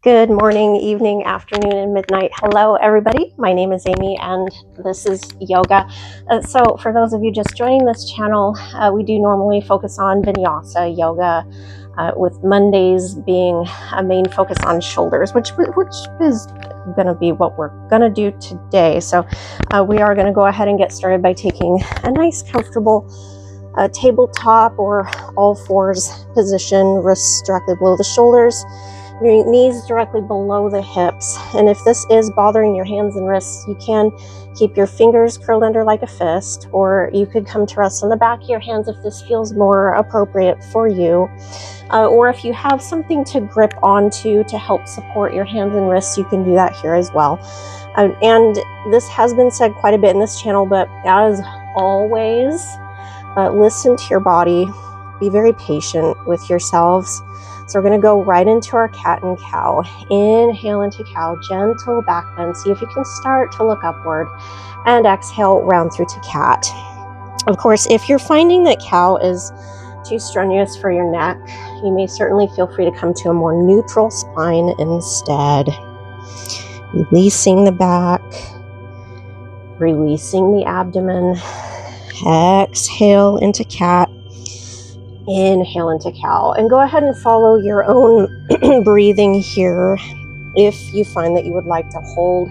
Good morning, evening, afternoon, and midnight. Hello, everybody. My name is Amy, and this is yoga. So for those of you just joining this channel, we do normally focus on vinyasa yoga, with Mondays being a main focus on shoulders, which is going to be what we're going to do today. So we are going to go ahead and get started by taking a nice, comfortable tabletop or all fours position, wrists directly below the shoulders, your knees directly below the hips. And if this is bothering your hands and wrists, you can keep your fingers curled under like a fist, or you could come to rest on the back of your hands if this feels more appropriate for you. Or if you have something to grip onto to help support your hands and wrists, you can do that here as well. And this has been said quite a bit in this channel, but as always, listen to your body. Be very patient with yourselves. So we're going to go right into our cat and cow. Inhale into cow, gentle back bend. See if you can start to look upward. And exhale, round through to cat. Of course, if you're finding that cow is too strenuous for your neck, you may certainly feel free to come to a more neutral spine instead. Releasing the back, releasing the abdomen. Exhale into cat. Inhale into cow, and go ahead and follow your own breathing here. If you find that you would like to hold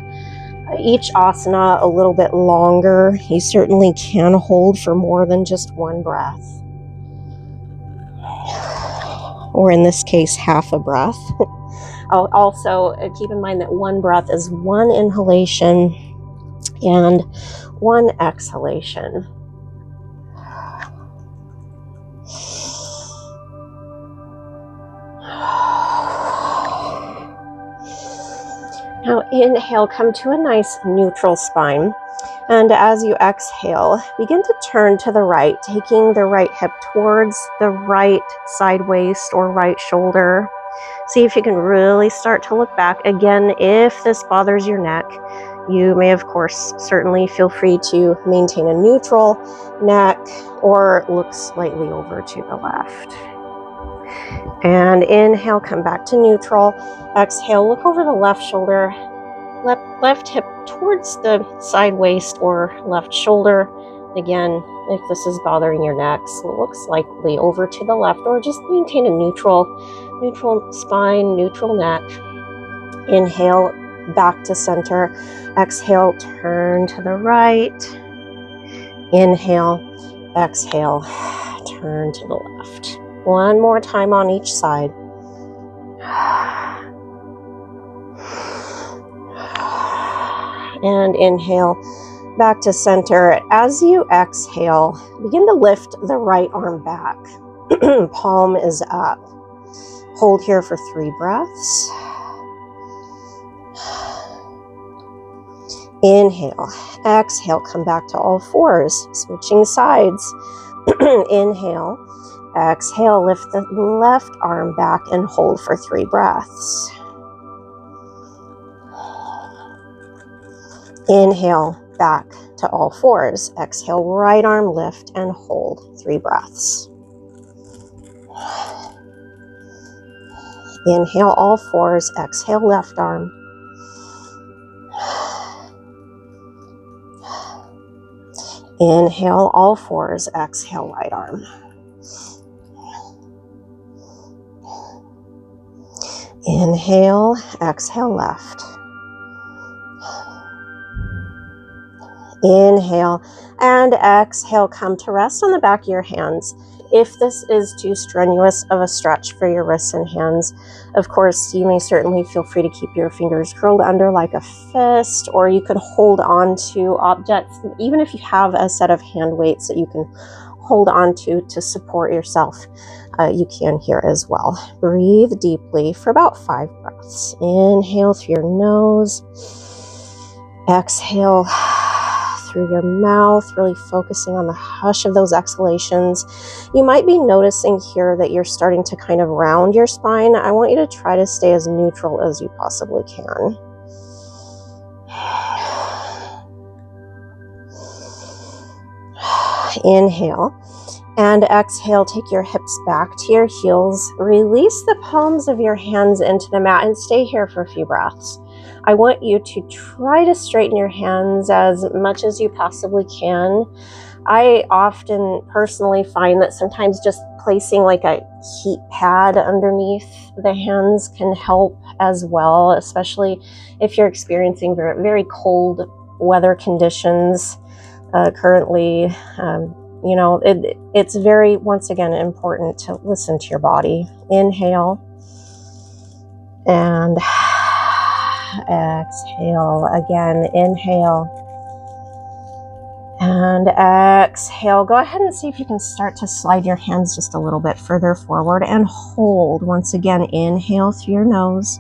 each asana a little bit longer, you certainly can hold for more than just one breath, or in this case, half a breath. Also, keep in mind that one breath is one inhalation and one exhalation. Now inhale, come to a nice neutral spine. And as you exhale, begin to turn to the right, taking the right hip towards the right side waist or right shoulder. See if you can really start to look back. Again, if this bothers your neck, you may, of course, certainly feel free to maintain a neutral neck or look slightly over to the left. And inhale, come back to neutral. Exhale, look over the left shoulder, left hip towards the side waist or left shoulder. Again, if this is bothering your neck, look slightly over to the left, or just maintain a neutral spine, neutral neck. Inhale, back to center. Exhale, turn to the right. Inhale, exhale, turn to the left. One more time on each side. And inhale, back to center. As you exhale, begin to lift the right arm back. Palm is up. Hold here for 3 breaths. Inhale, exhale, come back to all fours, switching sides. Inhale, exhale, lift the left arm back and hold for 3 breaths. Inhale, back to all fours. Exhale, right arm lift and hold 3 breaths. Inhale, all fours. Exhale, left arm. Inhale, all fours. Exhale, right arm. Inhale, exhale, left. Inhale and exhale, come to rest on the back of your hands. If this is too strenuous of a stretch for your wrists and hands, of course, you may certainly feel free to keep your fingers curled under like a fist, or you could hold on to objects, even if you have a set of hand weights that you can hold on to support yourself. You can here as well. Breathe deeply for about 5 breaths. Inhale through your nose. Exhale through your mouth, really focusing on the hush of those exhalations. You might be noticing here that you're starting to kind of round your spine. I want you to try to stay as neutral as you possibly can. Inhale, And exhale, take your hips back to your heels. Release the palms of your hands into the mat and stay here for a few breaths. I want you to try to straighten your hands as much as you possibly can. I often personally find that sometimes just placing like a heat pad underneath the hands can help as well, especially if you're experiencing very, very cold weather conditions currently. You know, it's very, once again, important to listen to your body. Inhale and exhale. Again, inhale and exhale. Go ahead and see if you can start to slide your hands just a little bit further forward and hold. Once again, inhale through your nose.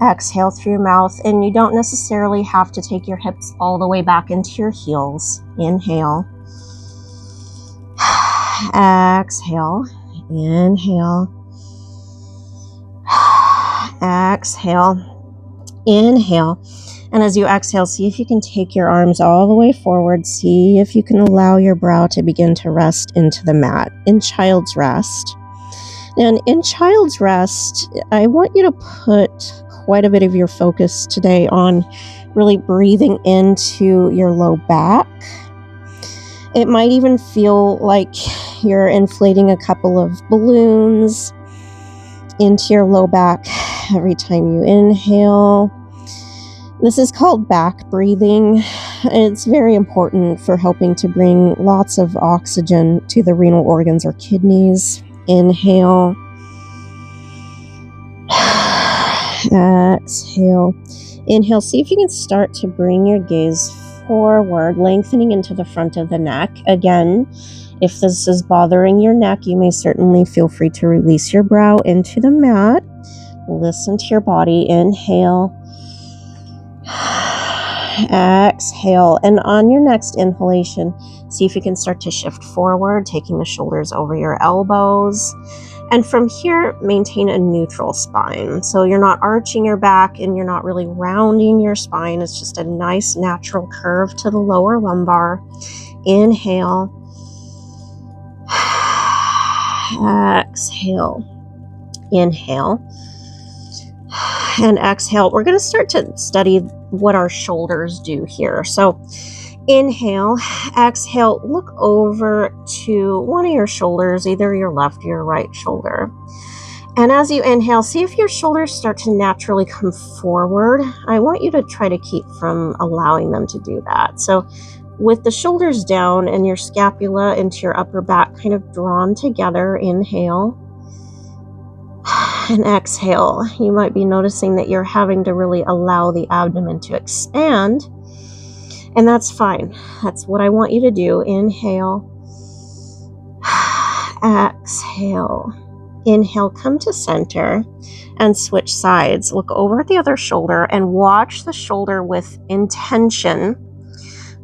Exhale through your mouth, and you don't necessarily have to take your hips all the way back into your heels. Inhale. Exhale. Inhale. Exhale. Inhale. And as you exhale, see if you can take your arms all the way forward. See if you can allow your brow to begin to rest into the mat in child's rest. And in child's rest, I want you to put quite a bit of your focus today on really breathing into your low back. It might even feel like you're inflating a couple of balloons into your low back every time you inhale. This is called back breathing. It's very important for helping to bring lots of oxygen to the renal organs or kidneys. Inhale. Exhale. Inhale. See if you can start to bring your gaze forward, lengthening into the front of the neck. Again, if this is bothering your neck, you may certainly feel free to release your brow into the mat. Listen to your body. Inhale. Exhale. And on your next inhalation, see if you can start to shift forward, taking the shoulders over your elbows. And from here, maintain a neutral spine. So you're not arching your back and you're not really rounding your spine. It's just a nice natural curve to the lower lumbar. Inhale. Exhale. Inhale. And exhale. We're going to start to study what our shoulders do here. So inhale, exhale, look over to one of your shoulders, either your left or your right shoulder. And as you inhale, see if your shoulders start to naturally come forward. I want you to try to keep from allowing them to do that. So with the shoulders down and your scapula into your upper back kind of drawn together, inhale. And exhale. You might be noticing that you're having to really allow the abdomen to expand. And that's fine. That's what I want you to do. Inhale. Exhale. Inhale, come to center and switch sides. Look over at the other shoulder and watch the shoulder with intention.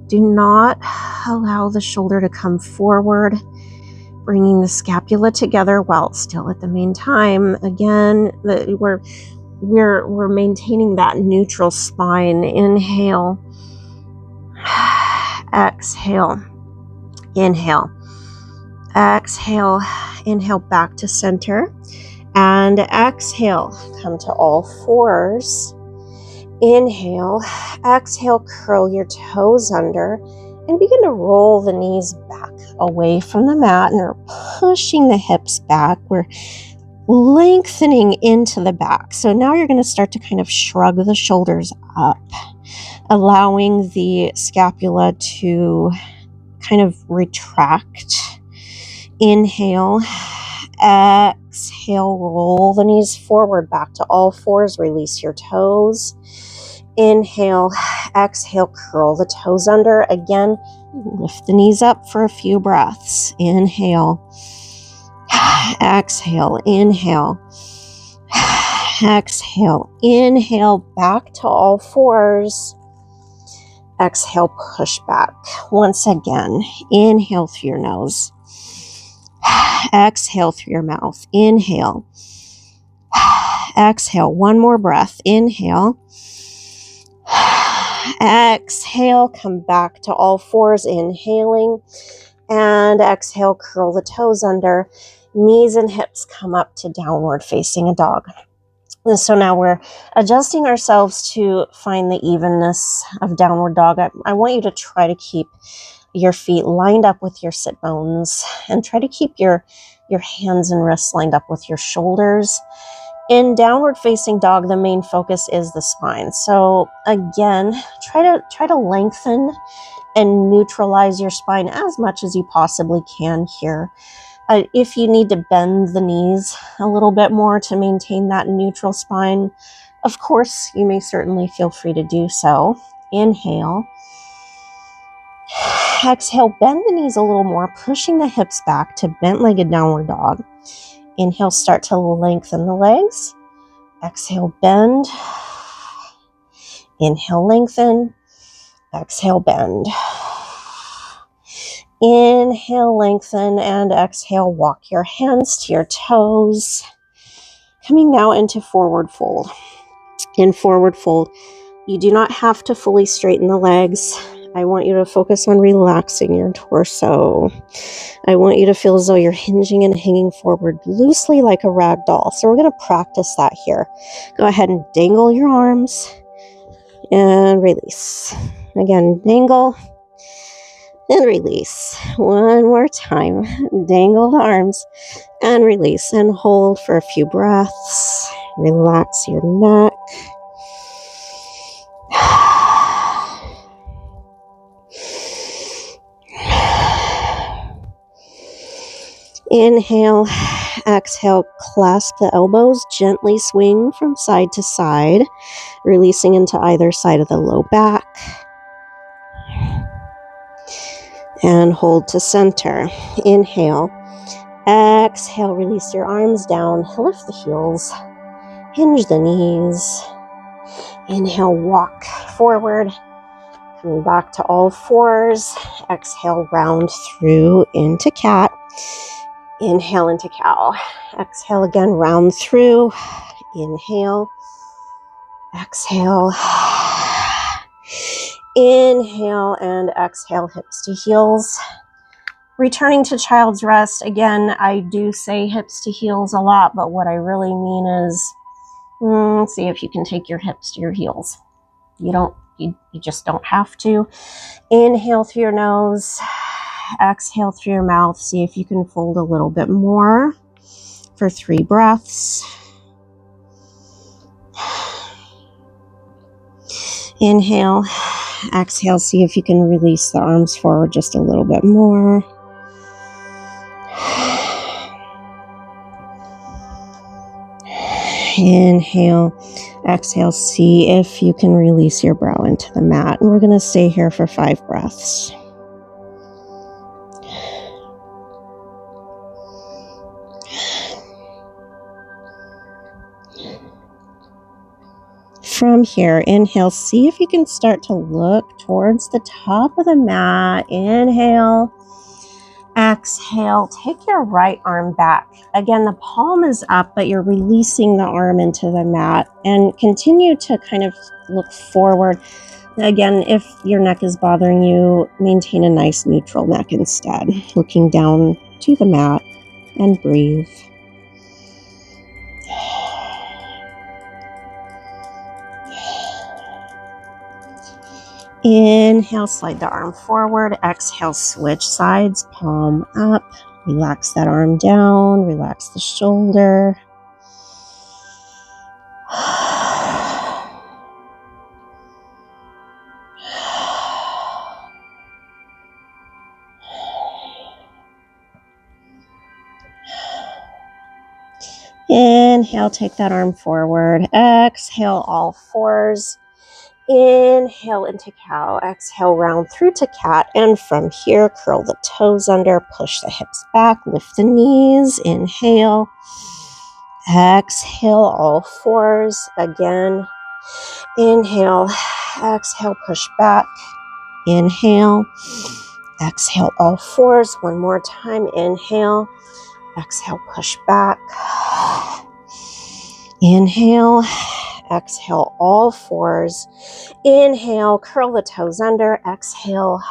Do not allow the shoulder to come forward, bringing the scapula together while still at the same time. Again, we're maintaining that neutral spine. Inhale. Exhale. Inhale. Exhale. Inhale back to center. And exhale. Come to all fours. Inhale. Exhale. Curl your toes under and begin to roll the knees back away from the mat. And we're pushing the hips back. We're lengthening into the back. So now you're going to start to kind of shrug the shoulders up, allowing the scapula to kind of retract. Inhale. Exhale. Roll the knees forward back to all fours. Release your toes. Inhale. Exhale. Curl the toes under. Again, lift the knees up for a few breaths. Inhale. Exhale. Inhale. Exhale. Inhale back to all fours. Exhale, push back. Once again, inhale through your nose. Exhale through your mouth. Inhale. Exhale. One more breath. Inhale. Exhale. Come back to all fours. Inhaling. And exhale, curl the toes under. Knees and hips come up to downward facing dog. And so now we're adjusting ourselves to find the evenness of downward dog. I want you to try to keep your feet lined up with your sit bones and try to keep your hands and wrists lined up with your shoulders. In downward facing dog, the main focus is the spine. So again, try to lengthen and neutralize your spine as much as you possibly can here. If you need to bend the knees a little bit more to maintain that neutral spine, of course, you may certainly feel free to do so. Inhale. Exhale, bend the knees a little more, pushing the hips back to bent-legged downward dog. Inhale, start to lengthen the legs. Exhale, bend. Inhale, lengthen. Exhale, bend. Inhale, lengthen, and exhale, walk your hands to your toes. Coming now into forward fold. In forward fold, you do not have to fully straighten the legs. I want you to focus on relaxing your torso. I want you to feel as though you're hinging and hanging forward loosely like a rag doll. So we're going to practice that here. Go ahead and dangle your arms and release. Again, dangle and release. One more time. Dangle the arms and release and hold for a few breaths. Relax your neck. Inhale, exhale, clasp the elbows, gently swing from side to side, releasing into either side of the low back. And hold to center. Inhale, exhale, release your arms down, lift the heels, hinge the knees. Inhale, walk forward, coming back to all fours. Exhale, round through into cat. Inhale into cow. Exhale again, round through. Inhale. Exhale. Inhale and exhale, hips to heels. Returning to child's rest. Again, I do say hips to heels a lot, but what I really mean is see if you can take your hips to your heels. You just don't have to. Inhale through your nose. Exhale through your mouth. See if you can fold a little bit more for 3 breaths. Inhale. Exhale. See if you can release the arms forward just a little bit more. Inhale. Exhale. See if you can release your brow into the mat. And we're going to stay here for 5 breaths. From here, inhale, see if you can start to look towards the top of the mat. Inhale, exhale, take your right arm back. Again, the palm is up, but you're releasing the arm into the mat and continue to kind of look forward. Again, if your neck is bothering you, maintain a nice neutral neck instead, looking down to the mat and breathe. Inhale, slide the arm forward. Exhale, switch sides, palm up. Relax that arm down. Relax the shoulder. Inhale, take that arm forward. Exhale, all fours. Inhale into cow. Exhale, round through to cat. And from here, curl the toes under. Push the hips back. Lift the knees. Inhale. Exhale, all fours. Again. Inhale. Exhale, push back. Inhale. Exhale, all fours. One more time. Inhale. Exhale, push back. Inhale. Exhale, all fours. Inhale, curl the toes under. Exhale,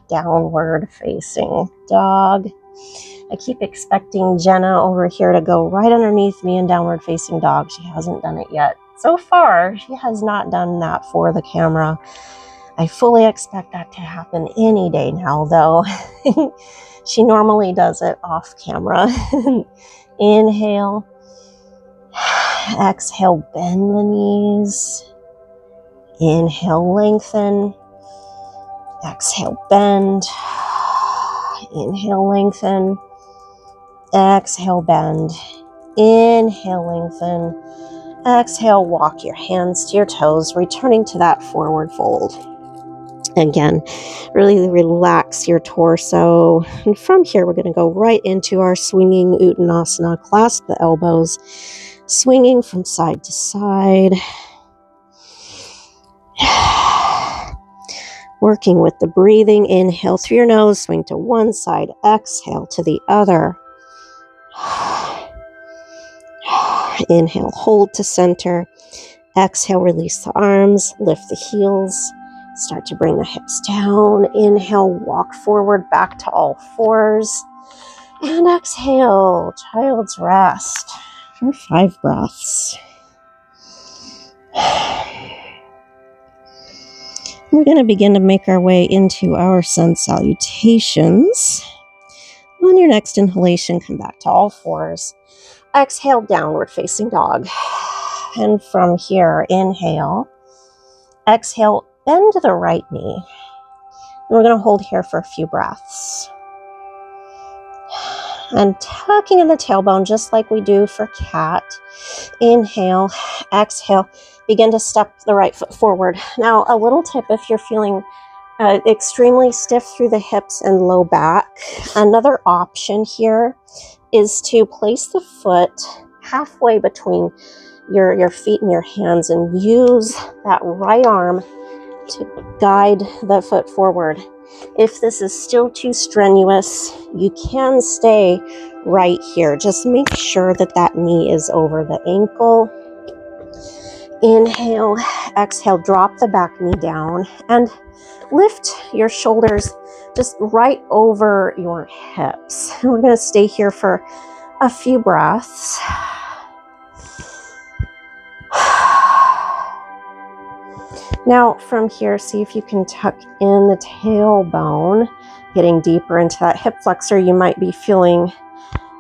downward facing dog. I keep expecting Jenna over here to go right underneath me in downward facing dog. She hasn't done it yet. So far, she has not done that for the camera. I fully expect that to happen any day now, though. She normally does it off camera. Inhale. Exhale, bend the knees. Inhale, lengthen. Exhale, bend. Inhale, lengthen. Exhale, bend. Inhale, lengthen. Exhale, walk your hands to your toes, returning to that forward fold. Again, really relax your torso. And from here, we're going to go right into our swinging Uttanasana. Clasp the elbows, swinging from side to side. Working with the breathing. Inhale through your nose, swing to one side. Exhale to the other. Inhale, hold to center. Exhale, release the arms, lift the heels. Start to bring the hips down. Inhale, walk forward back to all fours. And exhale, child's rest for 5 breaths. We're going to begin to make our way into our sun salutations. On your next inhalation, come back to all fours. Exhale, downward facing dog. And from here, inhale. Exhale, bend the right knee. And we're going to hold here for a few breaths. And tucking in the tailbone, just like we do for cat. Inhale, exhale, begin to step the right foot forward. Now, a little tip if you're feeling extremely stiff through the hips and low back, another option here is to place the foot halfway between your feet and your hands and use that right arm to guide the foot forward. If this is still too strenuous, you can stay right here. Just make sure that that knee is over the ankle. Inhale, exhale, drop the back knee down and lift your shoulders just right over your hips. And we're going to stay here for a few breaths. Now from here, see if you can tuck in the tailbone, getting deeper into that hip flexor. You might be feeling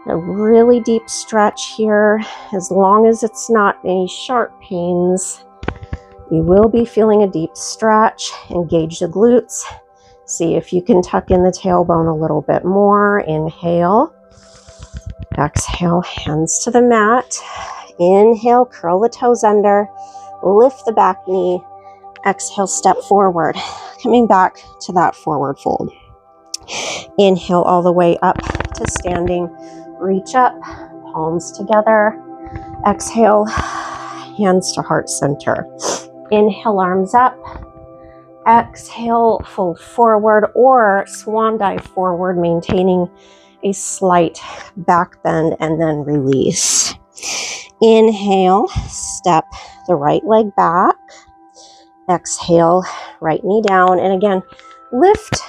a really deep stretch here. As long as it's not any sharp pains, you will be feeling a deep stretch. Engage the glutes. See if you can tuck in the tailbone a little bit more. Inhale. Exhale, hands to the mat. Inhale, curl the toes under. Lift the back knee. Exhale, step forward, coming back to that forward fold. Inhale all the way up to standing. Reach up, palms together. Exhale, hands to heart center. Inhale, arms up. Exhale, fold forward or swan dive forward, maintaining a slight back bend and then release. Inhale, step the right leg back. Exhale, right knee down. And again, lift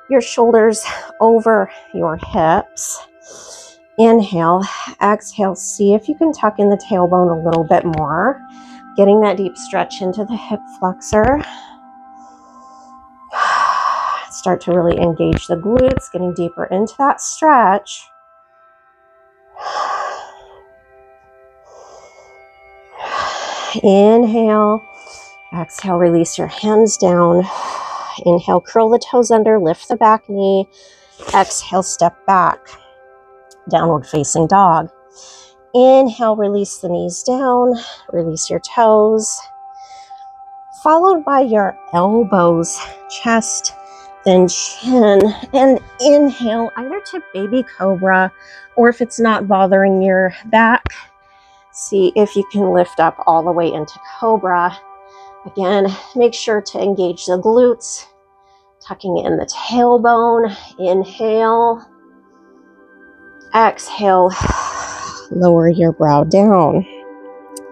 your shoulders over your hips. Inhale, exhale. See if you can tuck in the tailbone a little bit more. Getting that deep stretch into the hip flexor. Start to really engage the glutes, getting deeper into that stretch. Inhale. Exhale, release your hands down. Inhale, curl the toes under, lift the back knee. Exhale, step back. Downward facing dog. Inhale, release the knees down, release your toes. Followed by your elbows, chest, then chin. And inhale, either to baby cobra, or if it's not bothering your back, see if you can lift up all the way into cobra. Again, make sure to engage the glutes, tucking in the tailbone. Inhale. Exhale, lower your brow down.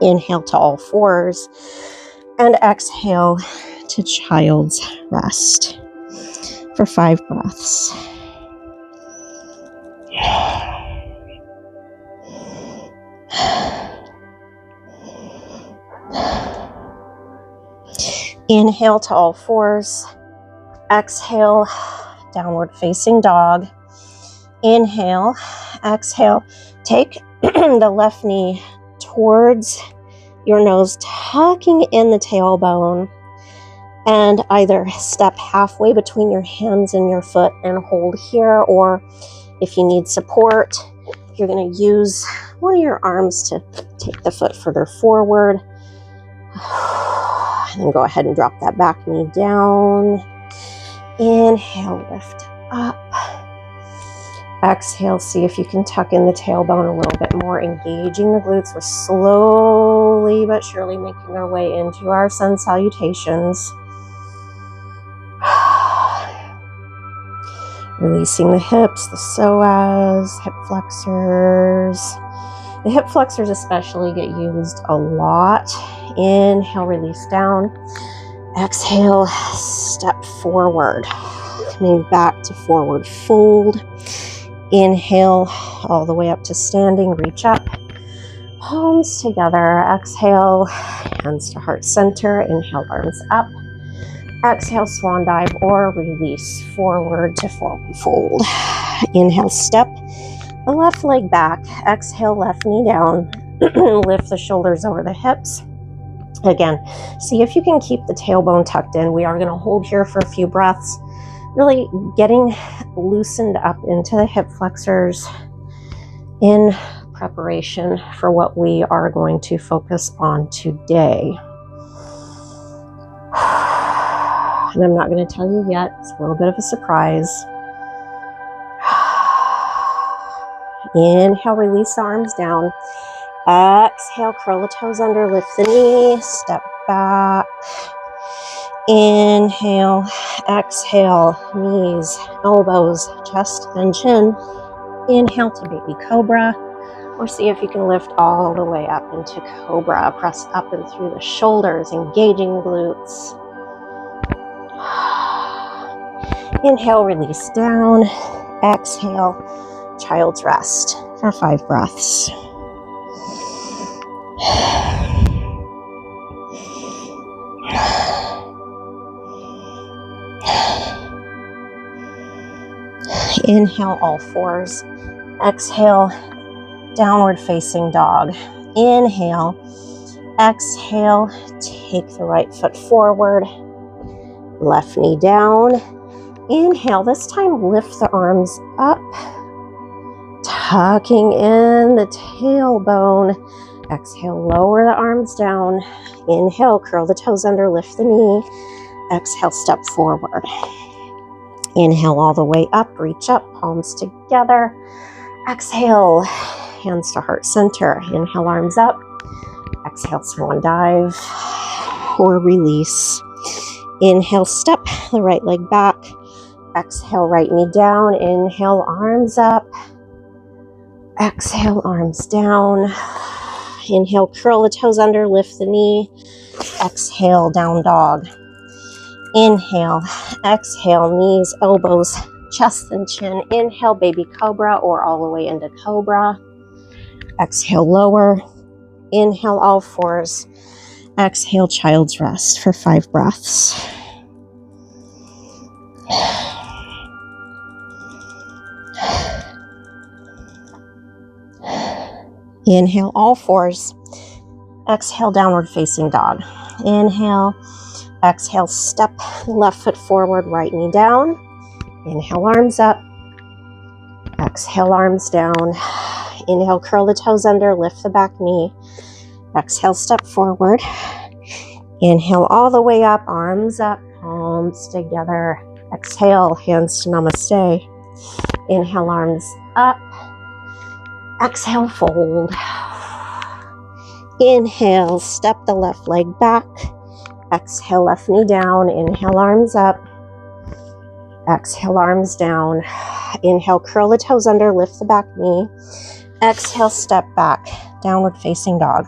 Inhale to all fours. And exhale to child's rest. for 5 breaths. Inhale to all fours. Exhale, downward facing dog. Inhale, exhale. Take the left knee towards your nose, tucking in the tailbone, and either step halfway between your hands and your foot and hold here, or if you need support, you're going to use one of your arms to take the foot further forward. And then go ahead and drop that back knee down. Inhale, lift up. Exhale, see if you can tuck in the tailbone a little bit more, engaging the glutes. We're slowly but surely making our way into our sun salutations. Releasing the hips, the psoas, hip flexors. The hip flexors especially get used a lot. Inhale, release down. Exhale, step forward. Coming back to forward fold. Inhale, all the way up to standing, reach up. Palms together. Exhale, hands to heart center. Inhale, arms up. Exhale, swan dive or release forward to forward fold. Inhale, step the left leg back. Exhale, left knee down. Lift the shoulders over the hips. Again, see if you can keep the tailbone tucked in. We are going to hold here for a few breaths, really getting loosened up into the hip flexors in preparation for what we are going to focus on today. And I'm not going to tell you yet. It's a little bit of a surprise. Inhale, release the arms down. Exhale, curl the toes under, lift the knee, step back. Inhale, exhale, knees, elbows, chest, and chin. Inhale to baby cobra, or see if you can lift all the way up into cobra. Press up and through the shoulders, engaging the glutes. Inhale, release down. Exhale, child's rest for 5 breaths. Inhale, all fours. Exhale, downward facing dog. Inhale, exhale, take the right foot forward, left knee down. Inhale, this time lift the arms up, tucking in the tailbone. Exhale, lower the arms down. Inhale, curl the toes under, lift the knee. Exhale, step forward. Inhale all the way up, reach up, palms together. Exhale, hands to heart center. Inhale, arms up. Exhale, swan dive or release. Inhale, step the right leg back. Exhale, right knee down. Inhale, arms up. Exhale, arms down. Inhale, curl the toes under, lift the knee. Exhale, down dog. Inhale, exhale, knees, elbows, chest and chin. Inhale, baby cobra or all the way into cobra. Exhale, lower. Inhale, all fours. Exhale, child's rest for 5 breaths. Inhale, all fours. Exhale, downward facing dog. Inhale. Exhale, step left foot forward, right knee down. Inhale, arms up. Exhale, arms down. Inhale, curl the toes under, lift the back knee. Exhale, step forward. Inhale, all the way up, arms up, palms together. Exhale, hands to namaste. Inhale, arms up. Exhale, fold. Inhale, step the left leg back. Exhale, left knee down. Inhale, arms up. Exhale, arms down. Inhale, curl the toes under, lift the back knee. Exhale, step back, downward facing dog.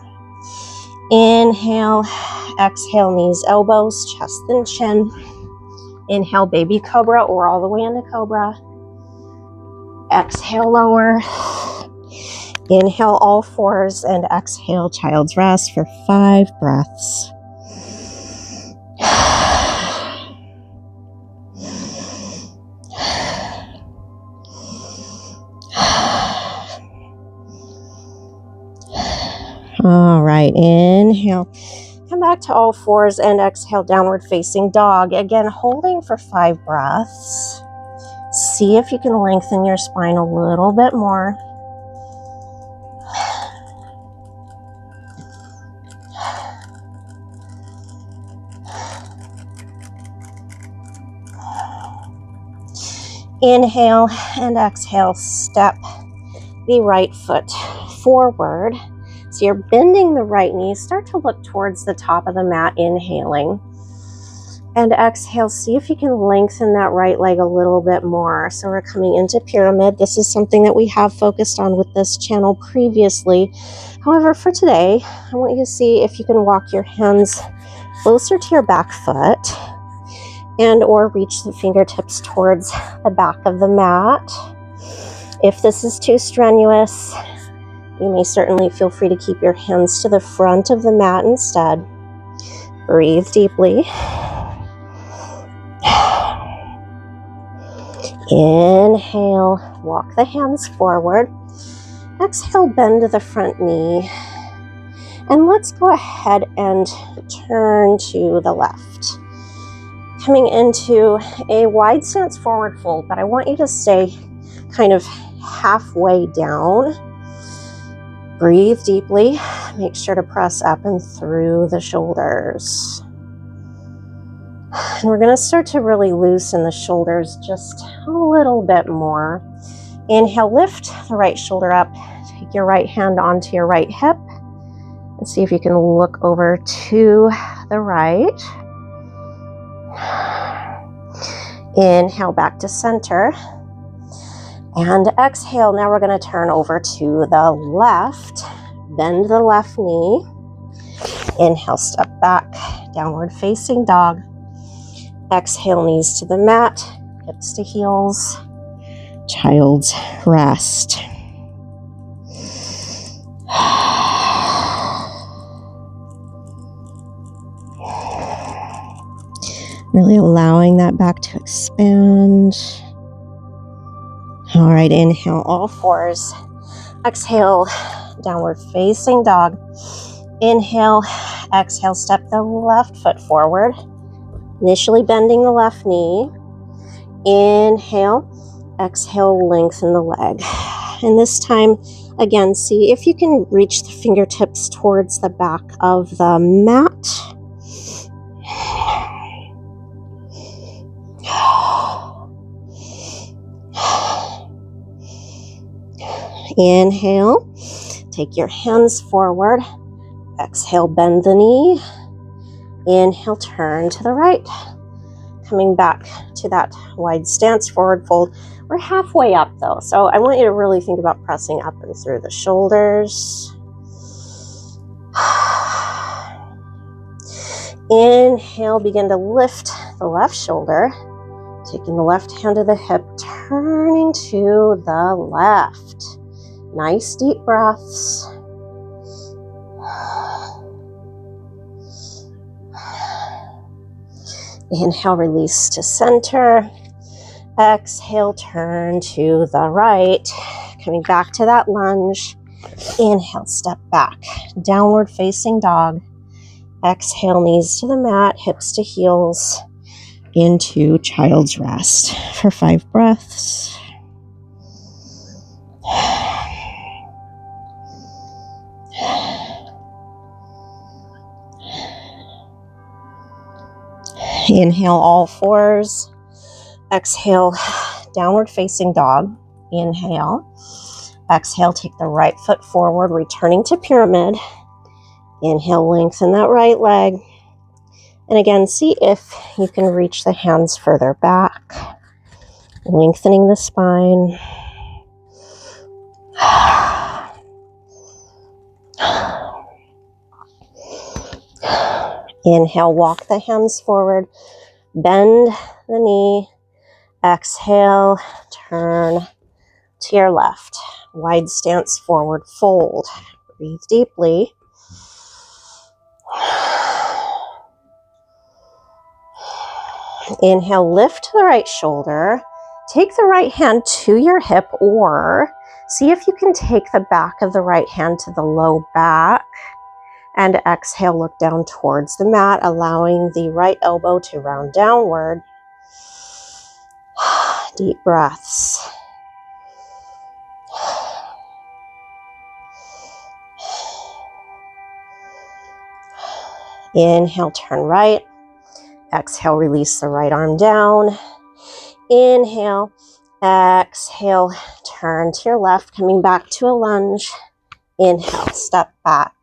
Inhale, exhale, knees, elbows, chest and chin. Inhale, baby cobra, or all the way into cobra. Exhale, lower. Inhale, all fours, and exhale, child's rest for 5 breaths. All right, inhale. Come back to all fours and exhale, downward facing dog. Again, holding for 5 breaths. See if you can lengthen your spine a little bit more. Inhale and exhale, step the right foot forward. So you're bending the right knee. Start to look towards the top of the mat, inhaling. And exhale, see if you can lengthen that right leg a little bit more. So we're coming into pyramid. This is something that we have focused on with this channel previously. However, for today, I want you to see if you can walk your hands closer to your back foot and or reach the fingertips towards the back of the mat. If this is too strenuous, you may certainly feel free to keep your hands to the front of the mat instead. Breathe deeply. Inhale, walk the hands forward. Exhale, bend the front knee. And let's go ahead and turn to the left. Coming into a wide stance forward fold, but I want you to stay kind of halfway down. Breathe deeply. Make sure to press up and through the shoulders. And we're going to start to really loosen the shoulders just a little bit more. Inhale, lift the right shoulder up. Take your right hand onto your right hip. And see if you can look over to the right. Inhale back to center. And exhale. Now we're going to turn over to the left. Bend the left knee. Inhale, step back. Downward facing dog. Exhale, knees to the mat. Hips to heels. Child's rest. Really allowing that back to expand. All right, inhale, all fours. Exhale, downward facing dog. Inhale, exhale, step the left foot forward. Initially bending the left knee. Inhale, exhale, lengthen the leg. And this time, again, see if you can reach the fingertips towards the back of the mat. Inhale, take your hands forward. Exhale, bend the knee. Inhale, turn to the right. Coming back to that wide stance, forward fold. We're halfway up though, so I want you to really think about pressing up and through the shoulders. Inhale, begin to lift the left shoulder. Taking the left hand to the hip, turning to the left. Nice deep breaths. Inhale, release to center. Exhale, turn to the right. Coming back to that lunge. Inhale, step back. Downward facing dog. Exhale, knees to the mat, hips to heels. Into child's rest for 5 breaths. Inhale, all fours. Exhale, downward facing dog. Inhale. Exhale, take the right foot forward, returning to pyramid. Inhale, lengthen that right leg. And again, see if you can reach the hands further back, lengthening the spine. Inhale, walk the hands forward, bend the knee. Exhale, turn to your left. Wide stance, forward fold. Breathe deeply. Inhale, lift the right shoulder. Take the right hand to your hip, or see if you can take the back of the right hand to the low back. And exhale, look down towards the mat, allowing the right elbow to round downward. Deep breaths. Inhale, turn right. Exhale, release the right arm down. Inhale, exhale, turn to your left, coming back to a lunge. Inhale, step back,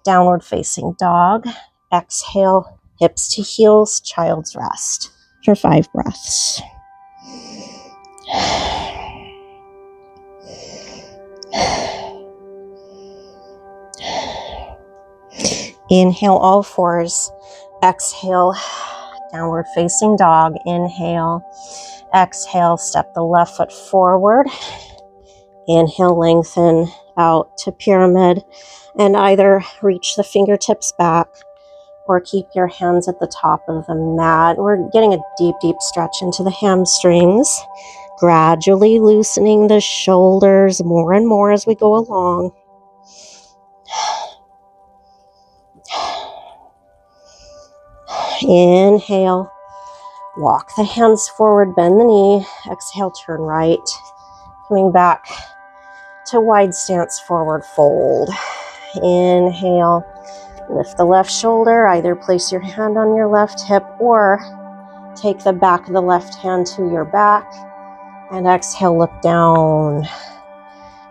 downward facing dog. Exhale, hips to heels, child's rest for 5 breaths. Inhale, all fours. Exhale, downward facing dog. Inhale, exhale, step the left foot forward. Inhale, lengthen out to pyramid, and either reach the fingertips back or keep your hands at the top of the mat. We're getting a deep, deep stretch into the hamstrings, gradually loosening the shoulders more and more as we go along. Inhale, walk the hands forward, bend the knee. Exhale, turn right, coming back to wide stance, forward fold. Inhale, lift the left shoulder, either place your hand on your left hip or take the back of the left hand to your back. And exhale, look down,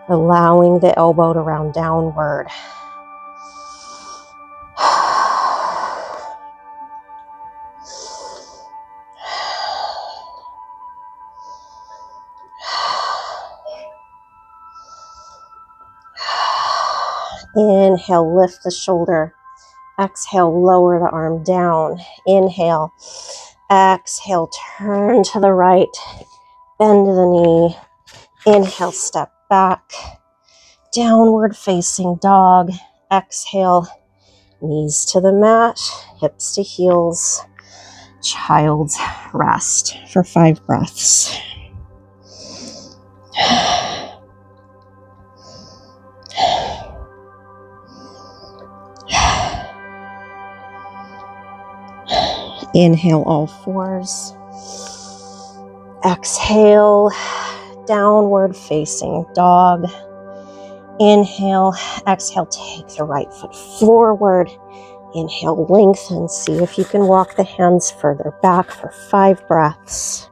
allowing the elbow to round downward. Inhale, lift the shoulder. Exhale, lower the arm down. Inhale, exhale, turn to the right, bend the knee. Inhale, step back, downward facing dog. Exhale, knees to the mat, hips to heels, child's rest for 5 breaths. Inhale, all fours. Exhale, downward facing dog. Inhale, exhale, take the right foot forward. Inhale, lengthen. See if you can walk the hands further back for 5 breaths.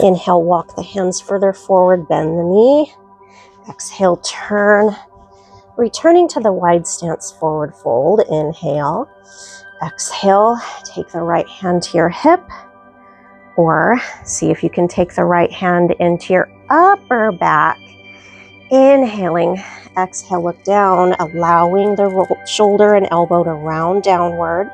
Inhale, walk the hands further forward, bend the knee. Exhale, turn. Returning to the wide stance, forward fold. Inhale. Exhale, take the right hand to your hip, or see if you can take the right hand into your upper back. Inhaling, exhale, look down, allowing the shoulder and elbow to round downward.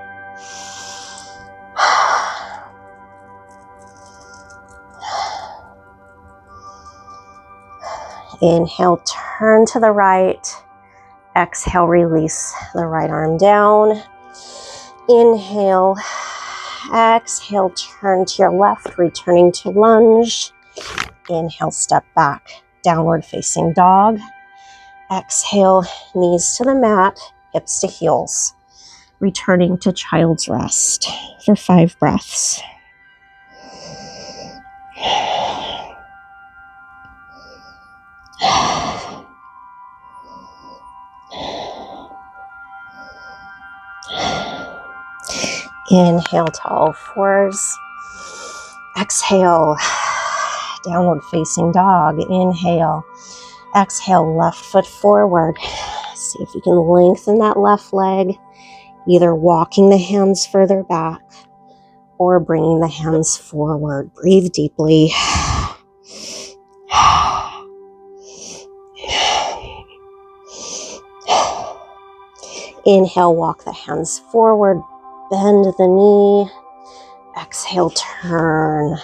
Inhale, turn to the right. Exhale, release the right arm down. Inhale, exhale, turn to your left, returning to lunge. Inhale, step back, downward facing dog. Exhale, knees to the mat, hips to heels. Returning to child's rest for 5 breaths. Inhale to all fours. Exhale, downward facing dog. Inhale. Exhale, left foot forward. See if you can lengthen that left leg, either walking the hands further back or bringing the hands forward. Breathe deeply. Inhale, walk the hands forward, bend the knee. Exhale, turn.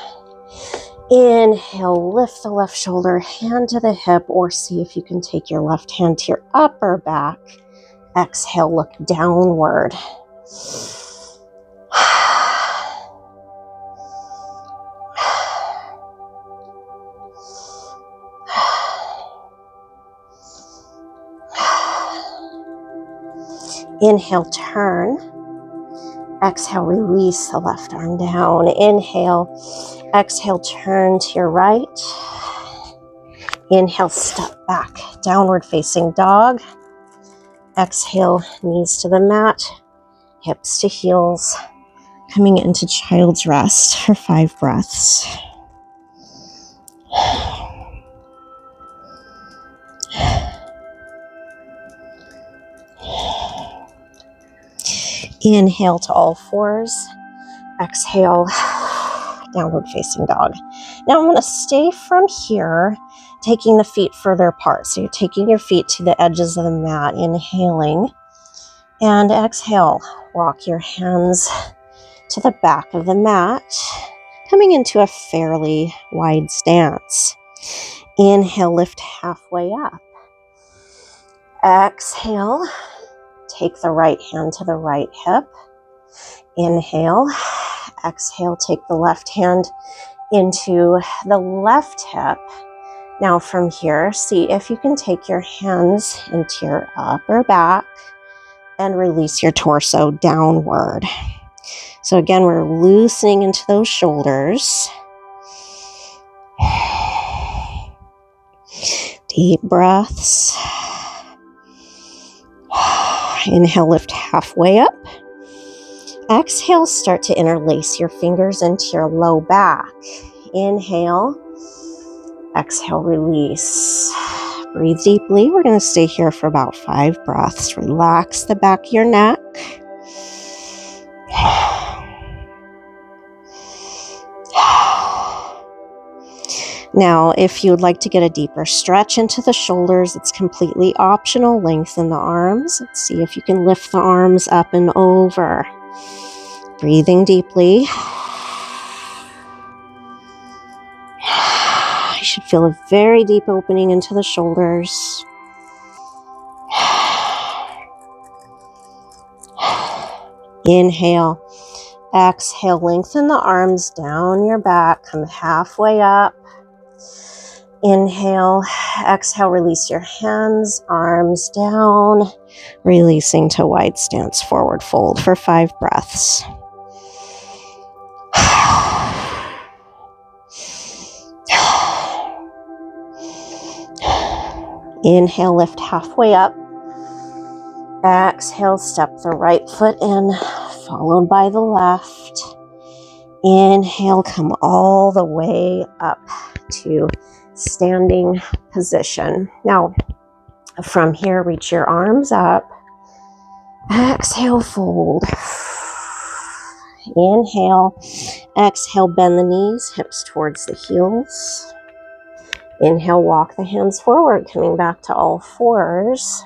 Inhale, lift the left shoulder, hand to the hip, or see if you can take your left hand to your upper back. Exhale, look downward. Inhale, turn. Exhale, release the left arm down. Inhale, exhale, turn to your right. Inhale, step back, downward facing dog. Exhale, knees to the mat, hips to heels. Coming into child's rest for 5 breaths. Inhale to all fours. Exhale, downward facing dog. Now I'm going to stay from here, taking the feet further apart. So you're taking your feet to the edges of the mat, inhaling, and exhale. Walk your hands to the back of the mat, coming into a fairly wide stance. Inhale, lift halfway up. Exhale, take the right hand to the right hip. Inhale, exhale, take the left hand into the left hip. Now from here, see if you can take your hands into your upper back and release your torso downward. So again, we're loosening into those shoulders. Deep breaths. Inhale, lift halfway up. Exhale, start to interlace your fingers into your low back. Inhale. Exhale, release. Breathe deeply. We're going to stay here for about 5 breaths. Relax the back of your neck. Now, if you would like to get a deeper stretch into the shoulders, it's completely optional. Lengthen the arms. Let's see if you can lift the arms up and over. Breathing deeply. You should feel a very deep opening into the shoulders. Inhale. Exhale, lengthen the arms down your back. Come halfway up. Inhale. Exhale, release your hands, arms down. Releasing to wide stance, forward fold for 5 breaths. Inhale, lift halfway up. Exhale, step the right foot in, followed by the left. Inhale, come all the way up to standing position. Now, from here, reach your arms up. Exhale, fold. Inhale. Exhale, bend the knees, hips towards the heels. Inhale, walk the hands forward, coming back to all fours.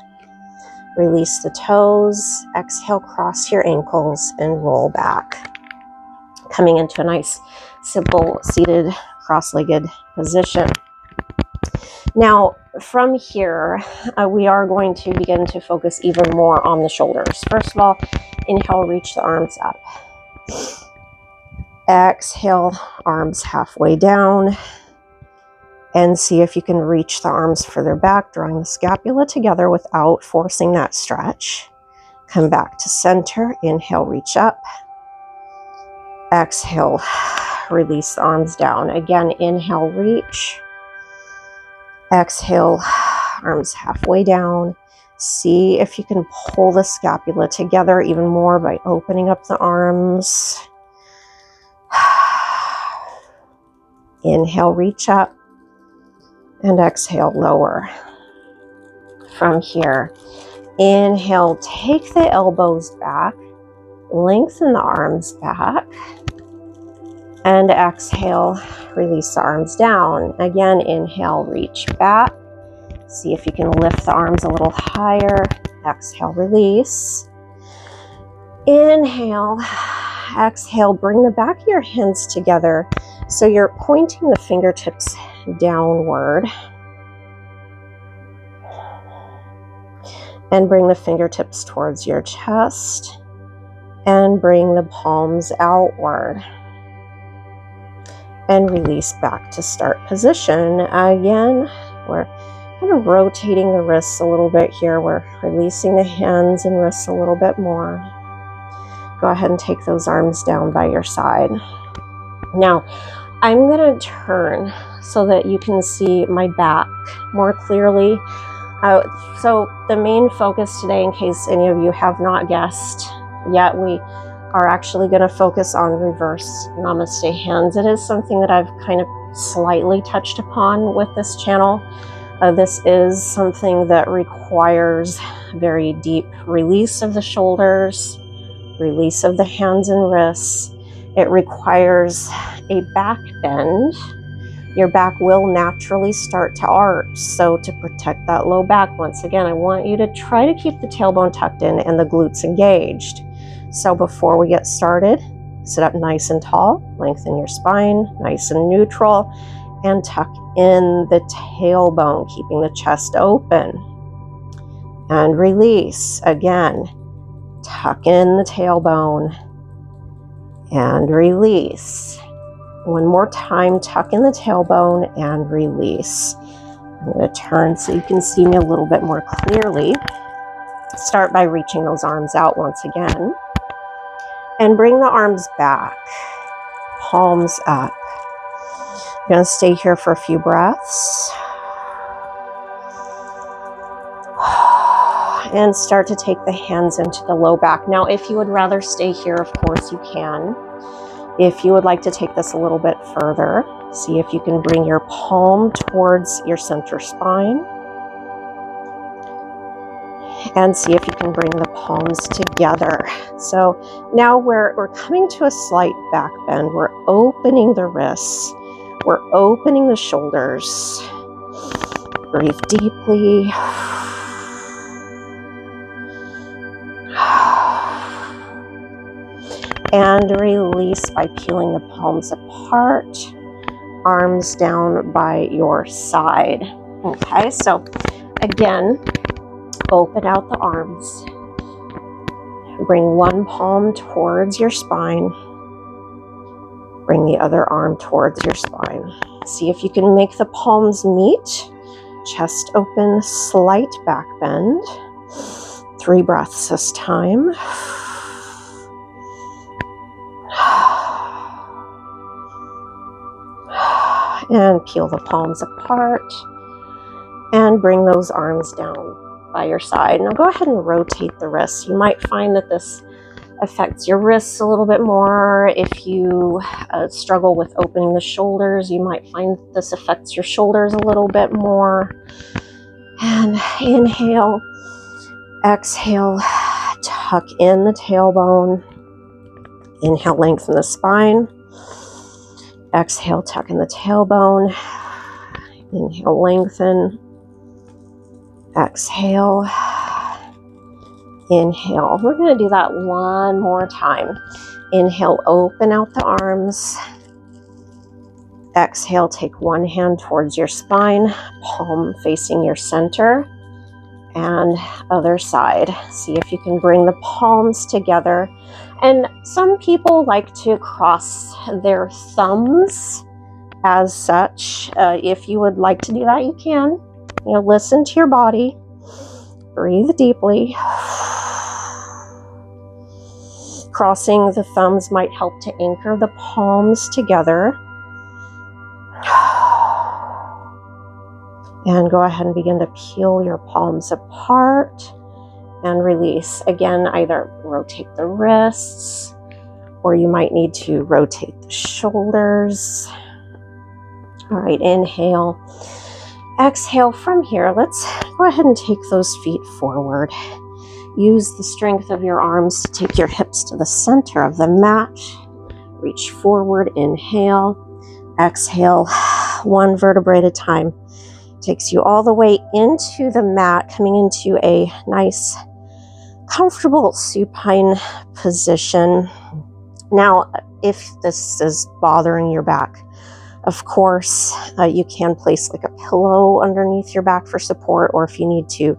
Release the toes. Exhale, cross your ankles and roll back. Coming into a nice, simple, seated, cross-legged position. Now, from here, we are going to begin to focus even more on the shoulders. First of all, inhale, reach the arms up. Exhale, arms halfway down. And see if you can reach the arms further back, drawing the scapula together without forcing that stretch. Come back to center. Inhale, reach up. Exhale, release the arms down. Again, inhale, reach. Exhale, arms halfway down. See if you can pull the scapula together even more by opening up the arms. Inhale, reach up. And exhale, lower. From here, inhale, take the elbows back, lengthen the arms back, and exhale, release the arms down. Again, inhale, reach back. See if you can lift the arms a little higher. Exhale, release. Inhale, exhale, bring the back of your hands together. So you're pointing the fingertips downward. And bring the fingertips towards your chest. And bring the palms outward. And release back to start position. Again, we're kind of rotating the wrists a little bit here. We're releasing the hands and wrists a little bit more. Go ahead and take those arms down by your side. Now, I'm going to turn so that you can see my back more clearly. So the main focus today, in case any of you have not guessed yet, we are actually going to focus on reverse namaste hands. It is something that I've kind of slightly touched upon with this channel. This is something that requires very deep release of the shoulders, release of the hands and wrists. It requires a back bend. Your back will naturally start to arch. So to protect that low back, once again, I want you to try to keep the tailbone tucked in and the glutes engaged. So before we get started, sit up nice and tall, lengthen your spine, nice and neutral, and tuck in the tailbone, keeping the chest open. And release. Again, tuck in the tailbone and release. One more time, tuck in the tailbone and release. I'm going to turn so you can see me a little bit more clearly. Start by reaching those arms out once again. And bring the arms back, palms up. I'm going to stay here for a few breaths. And start to take the hands into the low back. Now, if you would rather stay here, of course you can. If you would like to take this a little bit further, see if you can bring your palm towards your center spine. And see if you can bring the palms together. So now we're coming to a slight back bend. We're opening the wrists. We're opening the shoulders. Breathe deeply. And release by peeling the palms apart. Arms down by your side. Okay, so again, open out the arms. Bring one palm towards your spine. Bring the other arm towards your spine. See if you can make the palms meet. Chest open, slight back bend. 3 breaths this time. And peel the palms apart. And bring those arms down by your side. Now go ahead and rotate the wrists. You might find that this affects your wrists a little bit more. If you struggle with opening the shoulders, you might find that this affects your shoulders a little bit more. And inhale, exhale, tuck in the tailbone. Inhale, lengthen the spine. Exhale, tuck in the tailbone. Inhale, lengthen. Exhale, inhale. We're going to do that one more time. Inhale, open out the arms. Exhale, take one hand towards your spine, palm facing your center, and other side. See if you can bring the palms together. And some people like to cross their thumbs as such. If you would like to do that, you can. You know, listen to your body. Breathe deeply. Crossing the thumbs might help to anchor the palms together. And go ahead and begin to peel your palms apart and release. Again, either rotate the wrists, or you might need to rotate the shoulders. All right, inhale. Exhale from here. Let's go ahead and take those feet forward. Use the strength of your arms to take your hips to the center of the mat. Reach forward, inhale. Exhale, one vertebrae at a time. Takes you all the way into the mat, coming into a nice Comfortable supine position. Now, if this is bothering your back, of course, you can place like a pillow underneath your back for support, or if you need to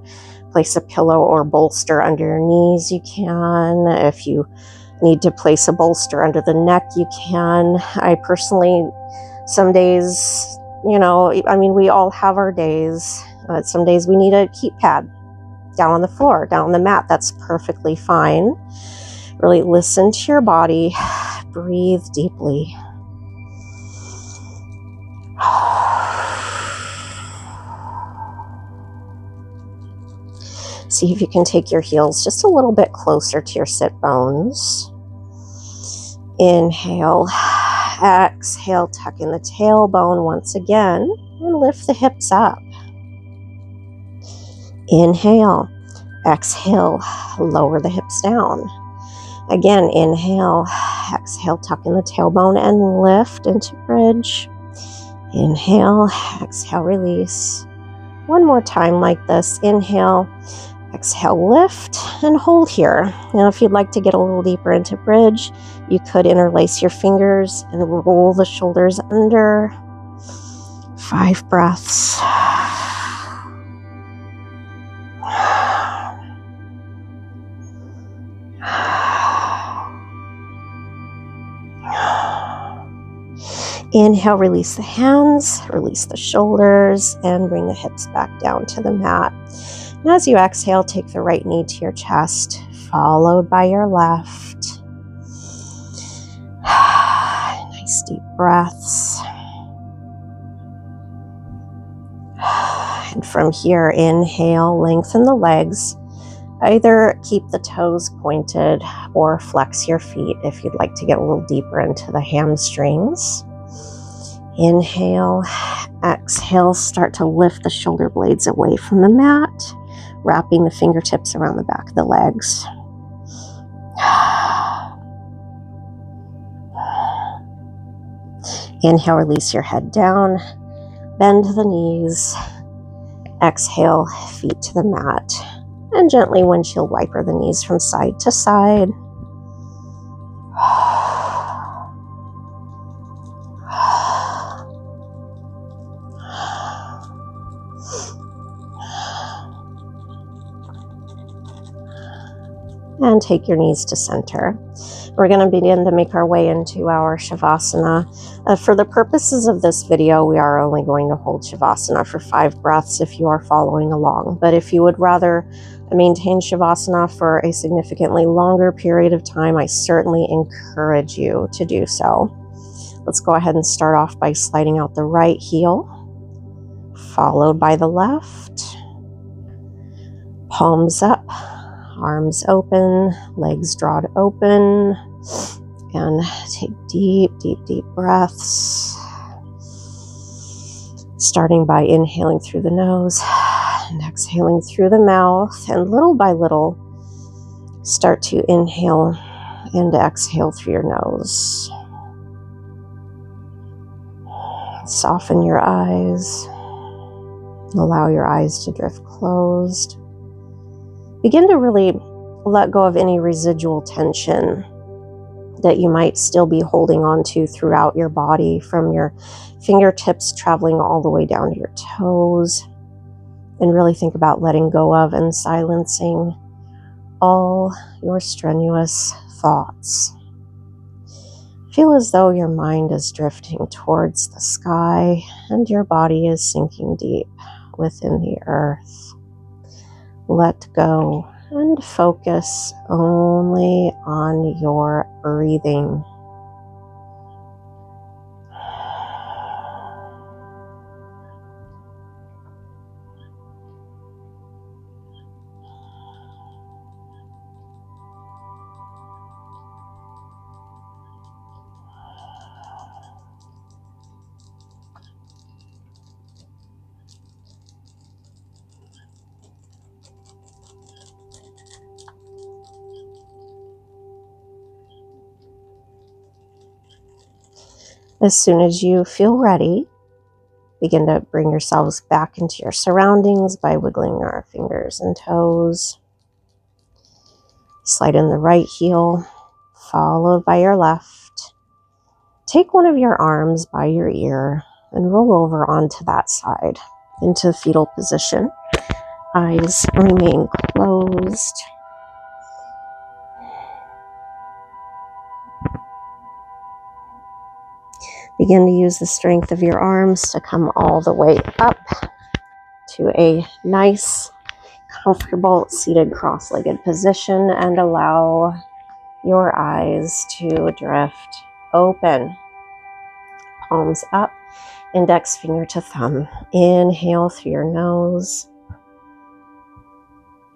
place a pillow or bolster under your knees, you can. If you need to place a bolster under the neck, you can. I personally, some days, you know, I mean, we all have our days. Some days we need a heat pad down on the floor, down on the mat. That's perfectly fine. Really listen to your body. Breathe deeply. See if you can take your heels just a little bit closer to your sit bones. Inhale. Exhale, tuck in the tailbone once again and lift the hips up. Inhale. Exhale, lower the hips down. Again, inhale. Exhale, tuck in the tailbone and lift into bridge. Inhale. Exhale, release. One more time like this. Inhale. Exhale, lift and hold here. Now, if you'd like to get a little deeper into bridge, you could interlace your fingers and roll the shoulders under. 5 breaths. Inhale, release the hands, release the shoulders, and bring the hips back down to the mat. And as you exhale, take the right knee to your chest, followed by your left. Nice deep breaths. And from here, inhale, lengthen the legs. Either keep the toes pointed or flex your feet if you'd like to get a little deeper into the hamstrings. Inhale, exhale, start to lift the shoulder blades away from the mat, wrapping the fingertips around the back of the legs. Inhale, release your head down, bend the knees. Exhale, feet to the mat, and gently windshield wiper the knees from side to side. And take your knees to center. We're going to begin to make our way into our Shavasana. For the purposes of this video, we are only going to hold Shavasana for 5 breaths if you are following along. But if you would rather maintain Shavasana for a significantly longer period of time, I certainly encourage you to do so. Let's go ahead and start off by sliding out the right heel, followed by the left. Palms up. Arms open, legs drawn open, and take deep, deep, deep breaths. Starting by inhaling through the nose and exhaling through the mouth, and little by little, start to inhale and exhale through your nose. Soften your eyes. Allow your eyes to drift closed. Begin to really let go of any residual tension that you might still be holding on to throughout your body, from your fingertips traveling all the way down to your toes. And really think about letting go of and silencing all your strenuous thoughts. Feel as though your mind is drifting towards the sky and your body is sinking deep within the earth. Let go and focus only on your breathing. As soon as you feel ready, begin to bring yourselves back into your surroundings by wiggling our fingers and toes. Slide in the right heel, followed by your left. Take one of your arms by your ear and roll over onto that side into fetal position. Eyes remain closed. Begin to use the strength of your arms to come all the way up to a nice, comfortable seated cross-legged position, and allow your eyes to drift open. Palms up, index finger to thumb. Inhale through your nose.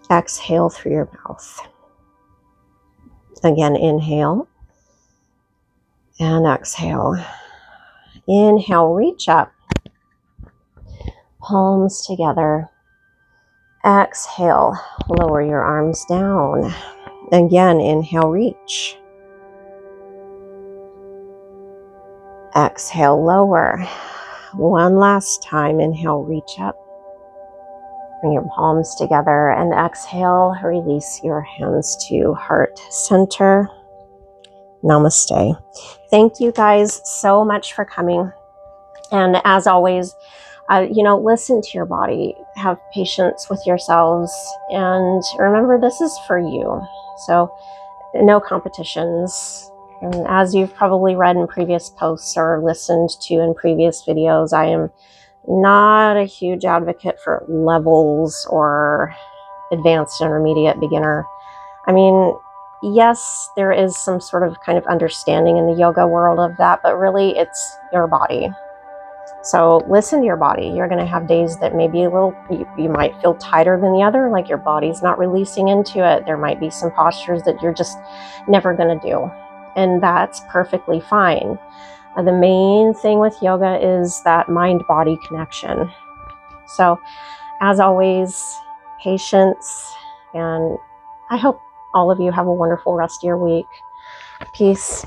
Exhale through your mouth. Again, inhale and exhale. Inhale, reach up. Palms together. Exhale, lower your arms down. Again, inhale, reach. Exhale, lower. One last time, inhale, reach up. Bring your palms together and exhale, release your hands to heart center. Namaste. Thank you guys so much for coming. And as always, listen to your body, have patience with yourselves, and remember, this is for you. So no competitions. And as you've probably read in previous posts or listened to in previous videos, I am not a huge advocate for levels or advanced, intermediate, beginner. I mean, yes, there is some sort of kind of understanding in the yoga world of that, but really it's your body. So listen to your body. You're going to have days that maybe you might feel tighter than the other, like your body's not releasing into it. There might be some postures that you're just never going to do. And that's perfectly fine. The main thing with yoga is that mind-body connection. So as always, patience, and I hope all of you have a wonderful rest of your week. Peace.